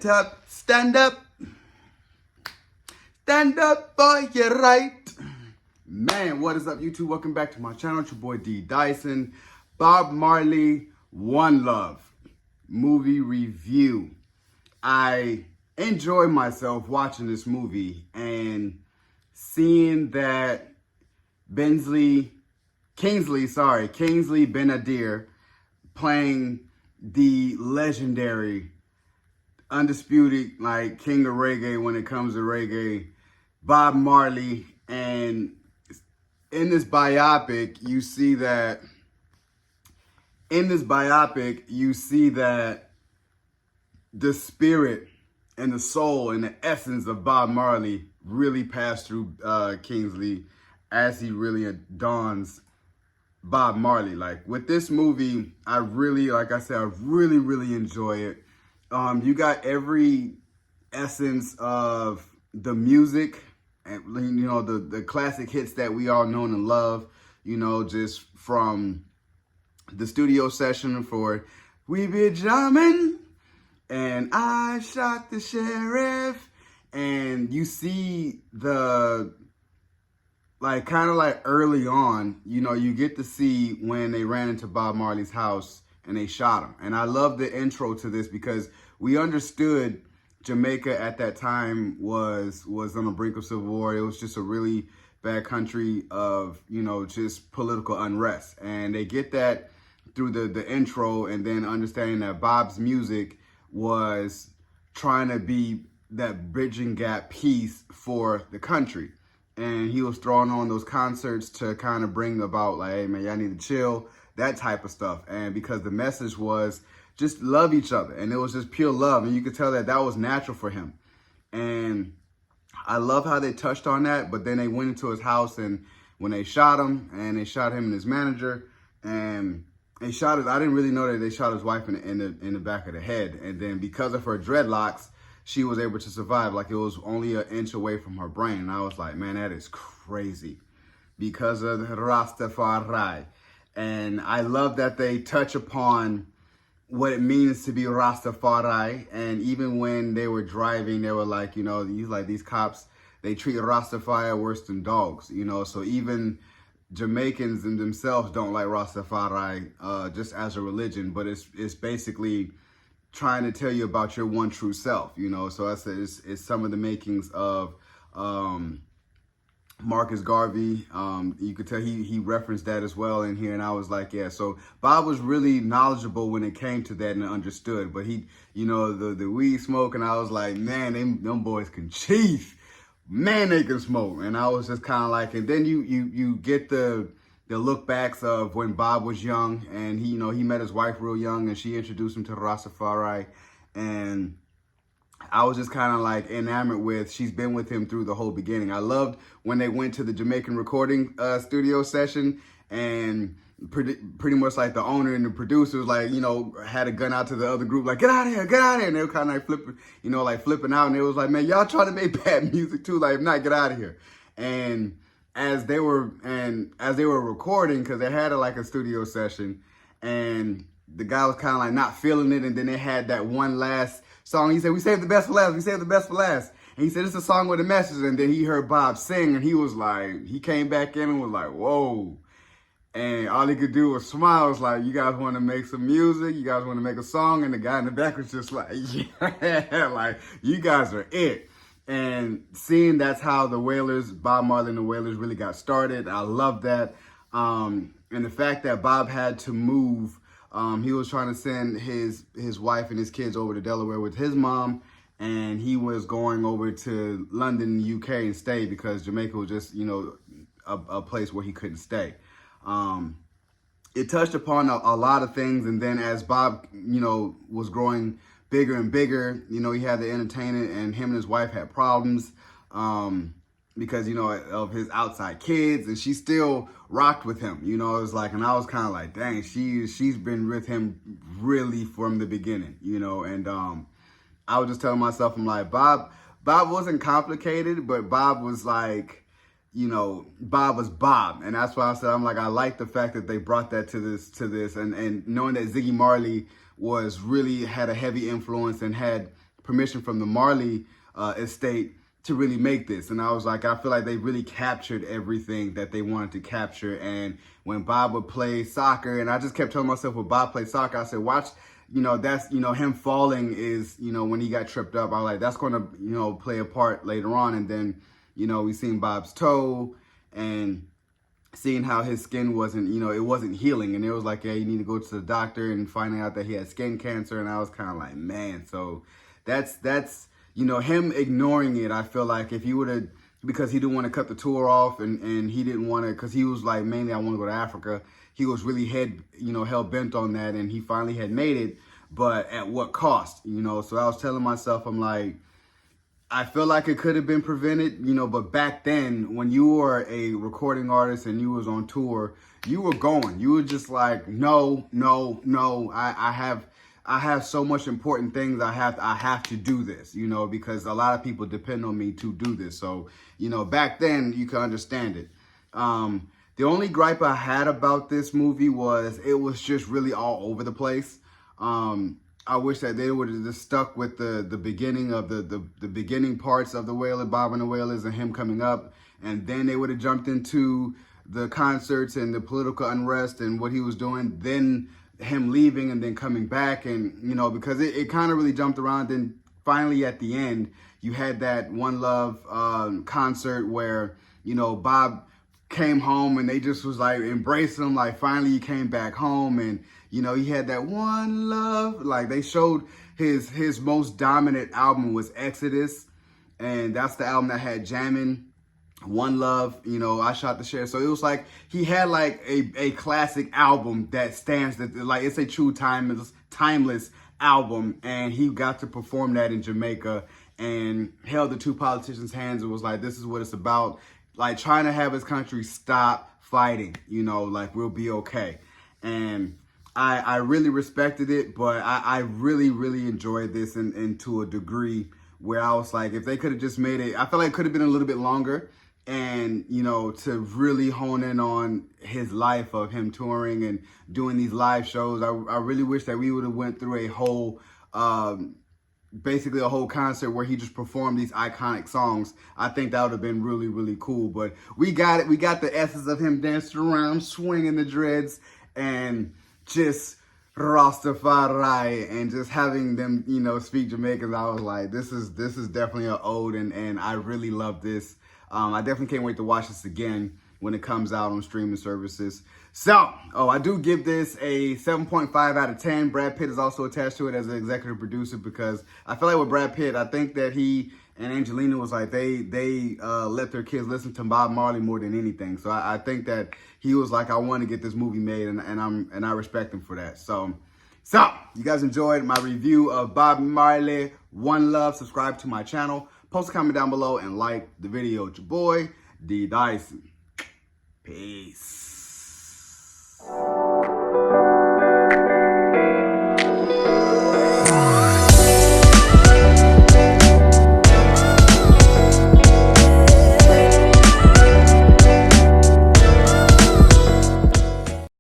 Get up, stand up. Stand up for your right. Man, what is up, YouTube? Welcome back to my channel. It's your boy D Dyson. Bob Marley, One Love movie review. I enjoy myself watching this movie and seeing that KingsleyBenAdir playing the legendary, undisputed, like, king of reggae when it comes to reggae, Bob Marley. And in this biopic, you see that the spirit and the soul and the essence of Bob Marley really passed through Kingsley as he really dons Bob Marley. Like, with this movie, I really enjoy it. You got every essence of the music, and you know, the classic hits that we all know and love, you know, just from the studio session for "We Be Jamming" and "I Shot the Sheriff," and you see the, like, kind of like early on, you know, you get to see when they ran into Bob Marley's house and they shot him. And I love the intro to this because we understood Jamaica at that time was on the brink of civil war. It was just a really bad country of, you know, just political unrest. And they get that through the intro, and then understanding that Bob's music was trying to be that bridging gap piece for the country. And he was throwing on those concerts to kind of bring about, like, hey man, y'all need to chill, that type of stuff. And because the message was just love each other, and it was just pure love, and you could tell that that was natural for him. And I love how they touched on that. But then they went into his house, and when they shot him, and they shot him and his manager, and they shot his, I didn't really know that they shot his wife in the back of the head. And then because of her dreadlocks, she was able to survive. Like, it was only an inch away from her brain. And I was like, man, that is crazy, because of Rastafari. And I love that they touch upon what it means to be Rastafari. And even when they were driving, they were like, you know, these cops, they treat Rastafari worse than dogs, you know. So even Jamaicans in themselves don't like Rastafari just as a religion, but it's basically trying to tell you about your one true self, you know. So I said it's some of the makings of Marcus Garvey. You could tell he referenced that as well in here, and I was like, yeah. So Bob was really knowledgeable when it came to that and understood. But he, you know, the weed smoke, and I was like, man, them boys can chief. Man, they can smoke. And I was just kind of like, and then you get the look backs of when Bob was young, and he, you know, he met his wife real young, and she introduced him to Rastafari. And I was just kind of like enamored with, she's been with him through the whole beginning. I loved when they went to the Jamaican recording studio session, and pretty much like the owner and the producers, like, you know, had a gun out to the other group, like, get out of here, get out of here. And they were kind of like flipping, you know, like flipping out. And it was like, man, y'all trying to make bad music too. Like, if not, get out of here. And as they were recording, because they had a studio session, and the guy was kind of like not feeling it. And then they had that one last song. He said, we saved the best for last. We saved the best for last. And he said, it's a song with a message. And then he heard Bob sing, and he was like, he came back in and was like, whoa. And all he could do was smile. Was like, you guys want to make some music? You guys want to make a song? And the guy in the back was just like, yeah, like, you guys are it. And seeing that's how the Wailers, Bob Marley and the Wailers, really got started. I love that. And the fact that Bob had to move, he was trying to send his wife and his kids over to Delaware with his mom, and he was going over to London, UK, and stay because Jamaica was just, you know, a place where he couldn't stay. It touched upon a lot of things. And then as Bob, you know, was growing bigger and bigger, you know, he had the entertainment, and him and his wife had problems because, you know, of his outside kids, and she still rocked with him, you know. It was like, and I was kind of like, dang, she's been with him really from the beginning, you know. And I was just telling myself, I'm like, Bob wasn't complicated, but Bob was like, you know, Bob was Bob. And that's why I said, I'm like, I like the fact that they brought that to this, and knowing that ZiggyMarley was really had a heavy influence and had permission from the Marley estate to really make this. And I was like, I feel like they really captured everything that they wanted to capture. And when Bob would play soccer, and I just kept telling myself, when Bob played soccer, I said, watch, that's, him falling is, when he got tripped up. I was like, that's going to, play a part later on. And then, we seen Bob's toe and seeing how his skin wasn't, it wasn't healing. And it was like, yeah, you need to go to the doctor, and finding out that he had skin cancer. And I was kind of like, man, so that's, him ignoring it. I feel like if he would have, because he didn't want to cut the tour off, and he didn't want to, because he was like, mainly I want to go to Africa. He was really hell bent on that, and he finally had made it, but at what cost, So I was telling myself, I'm like, I feel like it could have been prevented, but back then, when you were a recording artist and you was on tour, you were going. You were just like, no, I have so much important things. I have to do this, because a lot of people depend on me to do this. So, back then you can understand it. The only gripe I had about this movie was it was just really all over the place. I wish that they would have just stuck with the beginning of the beginning parts of the Wailer, Bob and the Wailers, and him coming up, and then they would have jumped into the concerts and the political unrest and what he was doing, then him leaving and then coming back, and because it kind of really jumped around. Then finally at the end you had that One Love concert where Bob came home and they just was like embracing him, like finally he came back home, and he had that One Love, like they showed his most dominant album was Exodus, and that's the album that had Jammin', One Love, I Shot the Sheriff. So it was like he had like a classic album that stands, that like it's a true timeless album, and he got to perform that in Jamaica and held the two politicians' hands and was like, this is what it's about, like trying to have his country stop fighting, like we'll be okay. And I really respected it, but I really enjoyed this and to a degree where I was like, if they could have just made it, I feel like it could have been a little bit longer, and to really hone in on his life of him touring and doing these live shows. I really wish that we would have went through a whole basically a whole concert where he just performed these iconic songs. I think that would have been really cool. But we got it. We got the essence of him dancing around, swinging the dreads, and just Rastafari, and just having them, speak Jamaican. I was like, this is definitely an ode, and I really love this. I definitely can't wait to watch this again when it comes out on streaming services. So, I do give this a 7.5 out of 10. Brad Pitt is also attached to it as an executive producer, because I feel like with Brad Pitt, I think that he and Angelina was like, they let their kids listen to Bob Marley more than anything. So I think that he was like, I want to get this movie made, and I respect him for that. So you guys enjoyed my review of Bob Marley, One Love. Subscribe to my channel, post a comment down below, and like the video. It's your boy, D Dyson. Peace.